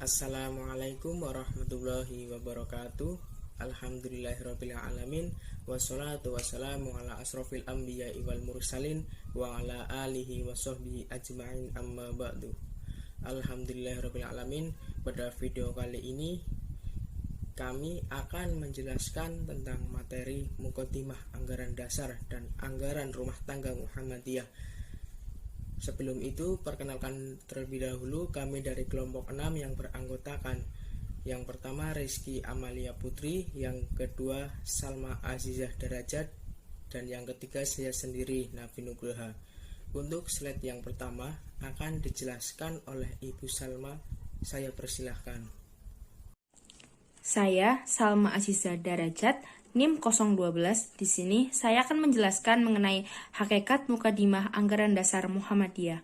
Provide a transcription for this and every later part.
Assalamualaikum warahmatullahi wabarakatuh. Alhamdulillahirabbil alamin. Wassalatu wassalamu ala asrofil anbiya'i wal mursalin wa ala alihi wa sahbihi ajma'in, amma ba'du. Alhamdulillahirabbil alamin. Pada video kali ini kami akan menjelaskan tentang materi muqaddimah anggaran dasar dan anggaran rumah tangga Muhammadiyah. Sebelum itu, perkenalkan terlebih dahulu kami dari kelompok 6 yang beranggotakan yang pertama Rizky Amalia Putri, yang kedua Salma Azizah Darajat, dan yang ketiga saya sendiri Nafi Nugraha. Untuk slide yang pertama akan dijelaskan oleh Ibu Salma. Saya persilahkan. Saya Salma Azizah Darajat, NIM 012. Di sini saya akan menjelaskan mengenai hakikat Muqaddimah Anggaran Dasar Muhammadiyah.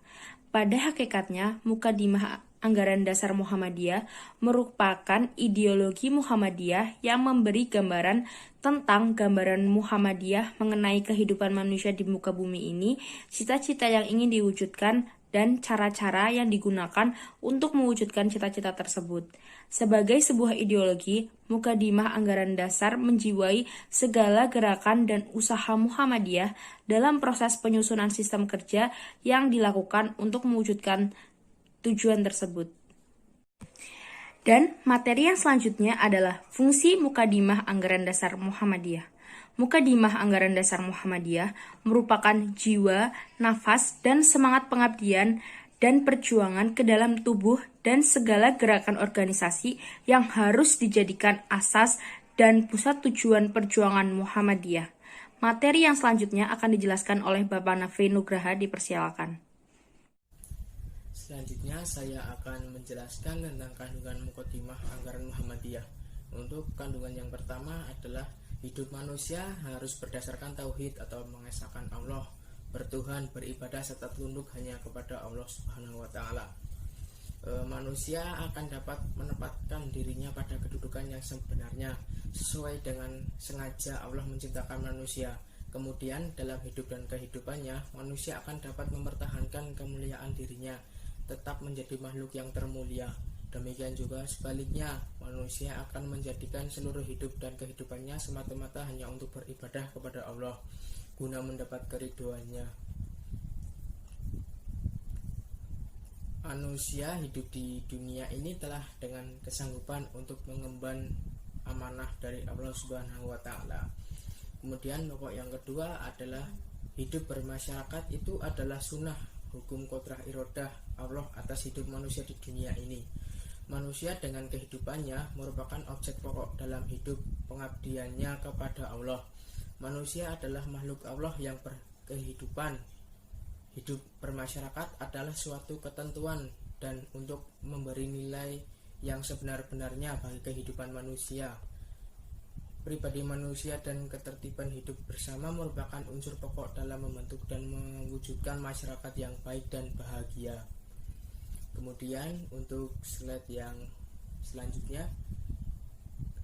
Pada hakikatnya, Muqaddimah Anggaran Dasar Muhammadiyah merupakan ideologi Muhammadiyah yang memberi gambaran tentang gambaran Muhammadiyah mengenai kehidupan manusia di muka bumi ini, cita-cita yang ingin diwujudkan, dan cara-cara yang digunakan untuk mewujudkan cita-cita tersebut. Sebagai sebuah ideologi, Muqaddimah Anggaran Dasar menjiwai segala gerakan dan usaha Muhammadiyah dalam proses penyusunan sistem kerja yang dilakukan untuk mewujudkan tujuan tersebut. Dan materi yang selanjutnya adalah fungsi Muqaddimah Anggaran Dasar Muhammadiyah. Muqaddimah Anggaran Dasar Muhammadiyah merupakan jiwa, nafas, dan semangat pengabdian dan perjuangan ke dalam tubuh dan segala gerakan organisasi yang harus dijadikan asas dan pusat tujuan perjuangan Muhammadiyah. Materi yang selanjutnya akan dijelaskan oleh Bapak Nafi Nugraha, dipersilakan. Selanjutnya saya akan menjelaskan tentang kandungan Muqaddimah Anggaran Muhammadiyah. Untuk kandungan yang pertama adalah hidup manusia harus berdasarkan tauhid atau mengesahkan Allah, bertuhan, beribadah, serta tunduk hanya kepada Allah Subhanahu wa Ta'ala. Manusia akan dapat menempatkan dirinya pada kedudukan yang sebenarnya sesuai dengan sengaja Allah menciptakan manusia. Kemudian dalam hidup dan kehidupannya, manusia akan dapat mempertahankan kemuliaan dirinya, tetap menjadi makhluk yang termulia. Demikian juga sebaliknya, manusia akan menjadikan seluruh hidup dan kehidupannya semata-mata hanya untuk beribadah kepada Allah guna mendapat keridhoannya. Manusia hidup di dunia ini telah dengan kesanggupan untuk mengemban amanah dari Allah Subhanahu wa Ta'ala. Kemudian pokok yang kedua adalah hidup bermasyarakat itu adalah sunnah hukum kodrah irodah Allah atas hidup manusia di dunia ini. Manusia dengan kehidupannya merupakan objek pokok dalam hidup pengabdiannya kepada Allah. Manusia adalah makhluk Allah yang berkehidupan. Hidup bermasyarakat adalah suatu ketentuan dan untuk memberi nilai yang sebenar-benarnya bagi kehidupan manusia. Pribadi manusia dan ketertiban hidup bersama merupakan unsur pokok dalam membentuk dan mewujudkan masyarakat yang baik dan bahagia. Kemudian untuk slide yang selanjutnya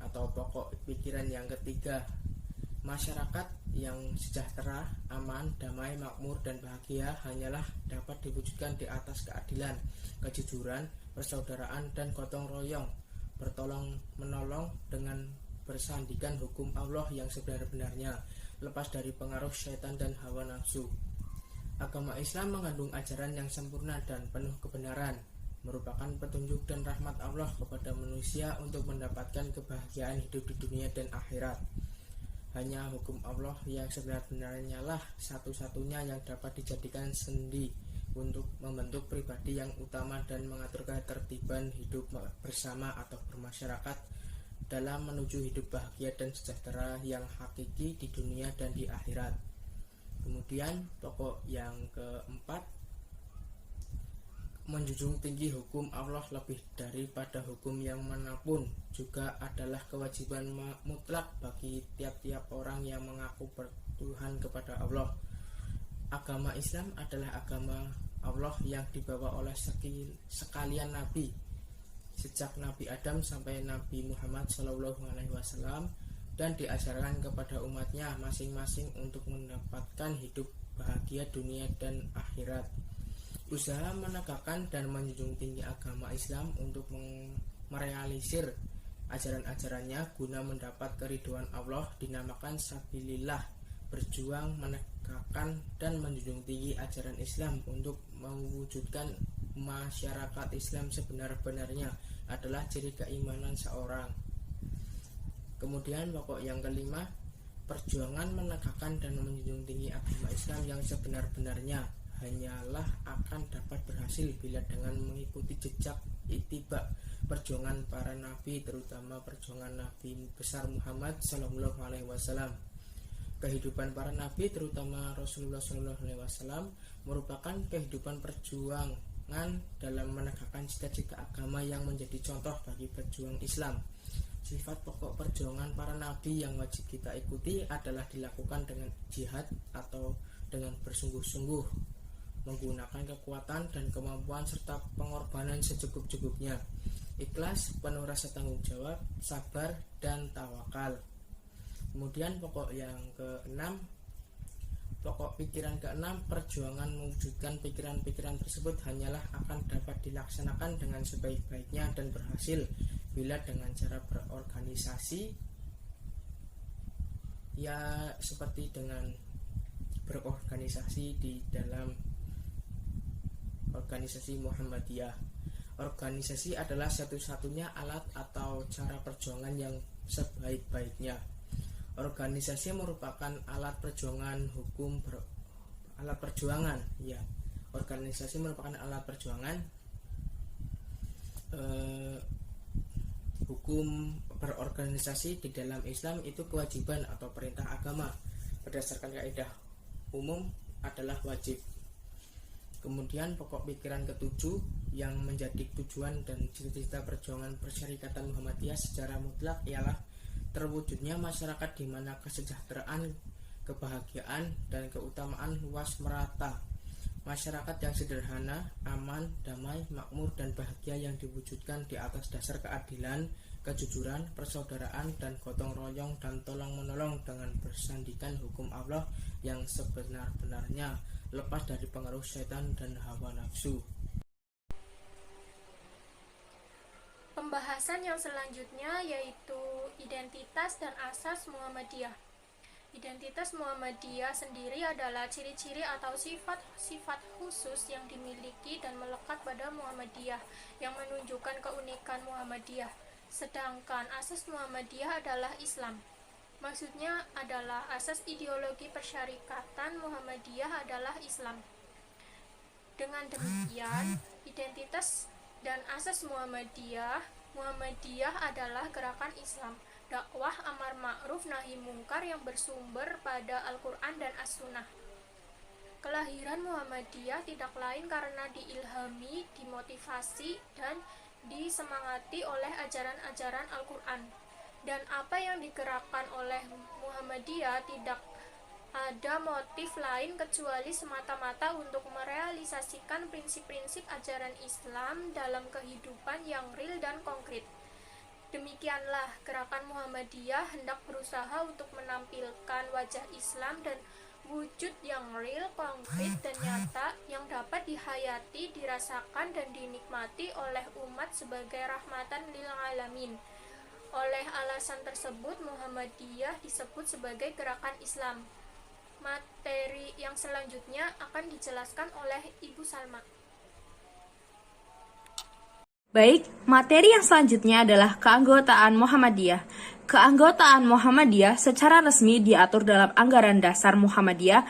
atau pokok pikiran yang ketiga, masyarakat yang sejahtera, aman, damai, makmur, dan bahagia hanyalah dapat diwujudkan di atas keadilan, kejujuran, persaudaraan, dan gotong royong, bertolong menolong dengan bersandikan hukum Allah yang sebenar-benarnya, lepas dari pengaruh syaitan dan hawa nafsu. Agama Islam mengandung ajaran yang sempurna dan penuh kebenaran, merupakan petunjuk dan rahmat Allah kepada manusia untuk mendapatkan kebahagiaan hidup di dunia dan akhirat. Hanya hukum Allah yang sebenar-benarnya lah satu-satunya yang dapat dijadikan sendi untuk membentuk pribadi yang utama dan mengatur ketertiban hidup bersama atau bermasyarakat dalam menuju hidup bahagia dan sejahtera yang hakiki di dunia dan di akhirat. Kemudian pokok yang keempat, menjunjung tinggi hukum Allah lebih daripada hukum yang manapun juga adalah kewajiban mutlak bagi tiap-tiap orang yang mengaku bertuhan kepada Allah. Agama Islam adalah agama Allah yang dibawa oleh sekalian nabi, sejak Nabi Adam sampai Nabi Muhammad SAW, dan diajarkan kepada umatnya masing-masing untuk mendapatkan hidup bahagia dunia dan akhirat. Usaha menegakkan dan menjunjung tinggi agama Islam untuk merealisir ajaran-ajarannya guna mendapat keridhaan Allah dinamakan sabilillah, berjuang menegakkan dan menjunjung tinggi ajaran Islam untuk mewujudkan masyarakat Islam sebenar-benarnya adalah ciri keimanan seorang. Kemudian pokok yang kelima, perjuangan menegakkan dan menjunjung tinggi agama Islam yang sebenar-benarnya hanyalah akan dapat berhasil bila dengan mengikuti jejak ittiba perjuangan para nabi, terutama perjuangan Nabi besar Muhammad Sallallahu Alaihi Wasallam. Kehidupan para nabi, terutama Rasulullah Sallallahu Alaihi Wasallam, merupakan kehidupan perjuangan dalam menegakkan cita-cita agama yang menjadi contoh bagi pejuang Islam. Sifat pokok perjuangan para nabi yang wajib kita ikuti adalah dilakukan dengan jihad atau dengan bersungguh-sungguh, menggunakan kekuatan dan kemampuan serta pengorbanan secukup-cukupnya, ikhlas, penuh rasa tanggung jawab, sabar, dan tawakal. Kemudian pokok yang keenam, pokok pikiran keenam, perjuangan mewujudkan pikiran-pikiran tersebut hanyalah akan dapat dilaksanakan dengan sebaik-baiknya dan berhasil bila dengan cara berorganisasi, ya seperti dengan berorganisasi di dalam organisasi Muhammadiyah. Organisasi adalah satu-satunya alat atau cara perjuangan yang sebaik-baiknya. Organisasi merupakan alat perjuangan alat perjuangan, ya. Organisasi merupakan alat perjuangan hukum berorganisasi di dalam Islam itu kewajiban atau perintah agama. Berdasarkan kaidah umum adalah wajib. Kemudian pokok pikiran ketujuh yang menjadi tujuan dan cita-cita perjuangan Persyarikatan Muhammadiyah secara mutlak ialah terwujudnya masyarakat di mana kesejahteraan, kebahagiaan, dan keutamaan luas merata. Masyarakat yang sederhana, aman, damai, makmur, dan bahagia yang diwujudkan di atas dasar keadilan, kejujuran, persaudaraan, dan gotong royong dan tolong-menolong dengan bersandikan hukum Allah yang sebenar-benarnya, lepas dari pengaruh setan dan hawa nafsu. Pembahasan yang selanjutnya yaitu identitas dan asas Muhammadiyah. Identitas Muhammadiyah sendiri adalah ciri-ciri atau sifat-sifat khusus yang dimiliki dan melekat pada Muhammadiyah yang menunjukkan keunikan Muhammadiyah. Sedangkan asas Muhammadiyah adalah Islam. Maksudnya adalah asas ideologi persyarikatan Muhammadiyah adalah Islam. Dengan demikian, identitas dan asas Muhammadiyah adalah gerakan Islam, dakwah amar ma'ruf nahi mungkar yang bersumber pada Al-Quran dan As-Sunnah. Kelahiran Muhammadiyah tidak lain karena diilhami, dimotivasi, dan disemangati oleh ajaran-ajaran Al-Quran. Dan apa yang digerakkan oleh Muhammadiyah tidak ada motif lain kecuali semata-mata untuk merealisasikan prinsip-prinsip ajaran Islam dalam kehidupan yang real dan konkret. Demikianlah gerakan Muhammadiyah hendak berusaha untuk menampilkan wajah Islam dan wujud yang real, konkret, dan nyata yang dapat dihayati, dirasakan, dan dinikmati oleh umat sebagai rahmatan lil alamin. Oleh alasan tersebut, Muhammadiyah disebut sebagai gerakan Islam. Materi yang selanjutnya akan dijelaskan oleh Ibu Salma. Baik, materi yang selanjutnya adalah keanggotaan Muhammadiyah. Keanggotaan Muhammadiyah secara resmi diatur dalam Anggaran Dasar Muhammadiyah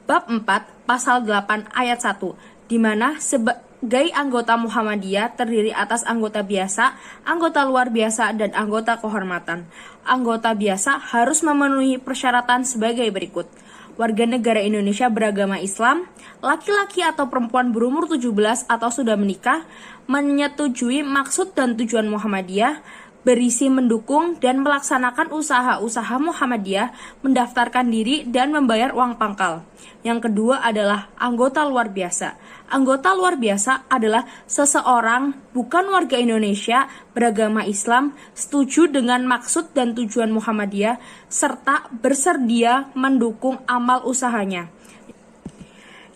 bab 4 pasal 8 ayat 1, di mana sebagai anggota Muhammadiyah terdiri atas anggota biasa, anggota luar biasa, dan anggota kehormatan. Anggota biasa harus memenuhi persyaratan sebagai berikut: warga negara Indonesia beragama Islam, laki-laki atau perempuan berumur 17 atau sudah menikah, menyetujui maksud dan tujuan Muhammadiyah, berisi mendukung dan melaksanakan usaha-usaha Muhammadiyah, mendaftarkan diri dan membayar uang pangkal. Yang kedua adalah anggota luar biasa. Anggota luar biasa adalah seseorang bukan warga Indonesia beragama Islam, setuju dengan maksud dan tujuan Muhammadiyah, serta bersedia mendukung amal usahanya.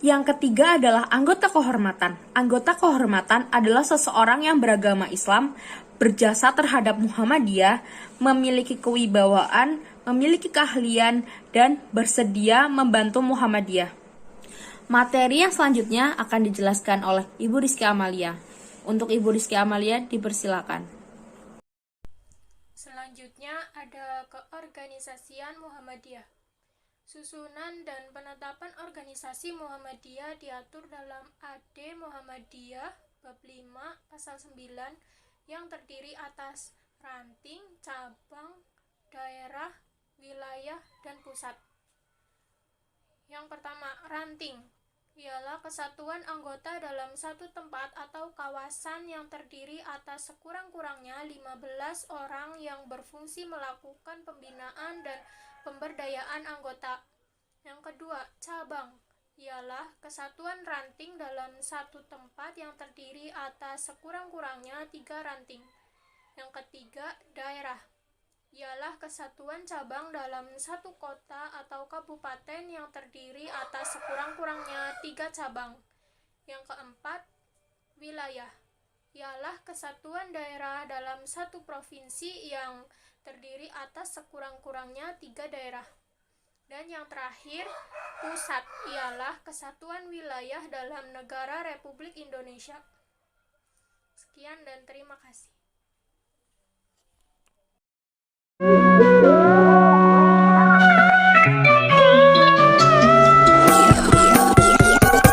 Yang ketiga adalah anggota kehormatan. Anggota kehormatan adalah seseorang yang beragama Islam, berjasa terhadap Muhammadiyah, memiliki kewibawaan, memiliki keahlian, dan bersedia membantu Muhammadiyah. Materi yang selanjutnya akan dijelaskan oleh Ibu Rizky Amalia. Untuk Ibu Rizky Amalia, dipersilakan. Selanjutnya ada keorganisasian Muhammadiyah. Susunan dan penetapan organisasi Muhammadiyah diatur dalam AD Muhammadiyah bab 5 pasal 9 yang terdiri atas ranting, cabang, daerah, wilayah, dan pusat. Yang pertama, ranting ialah kesatuan anggota dalam satu tempat atau kawasan yang terdiri atas sekurang-kurangnya 15 orang yang berfungsi melakukan pembinaan dan pemberdayaan anggota. Yang kedua, cabang ialah kesatuan ranting dalam satu tempat yang terdiri atas sekurang-kurangnya 3 ranting. Yang ketiga, daerah ialah kesatuan cabang dalam satu kota atau kabupaten yang terdiri atas sekurang-kurangnya 3 cabang. Yang keempat, wilayah ialah kesatuan daerah dalam satu provinsi yang terdiri atas sekurang-kurangnya 3 daerah. Dan yang terakhir, pusat ialah kesatuan wilayah dalam negara Republik Indonesia. Sekian dan terima kasih.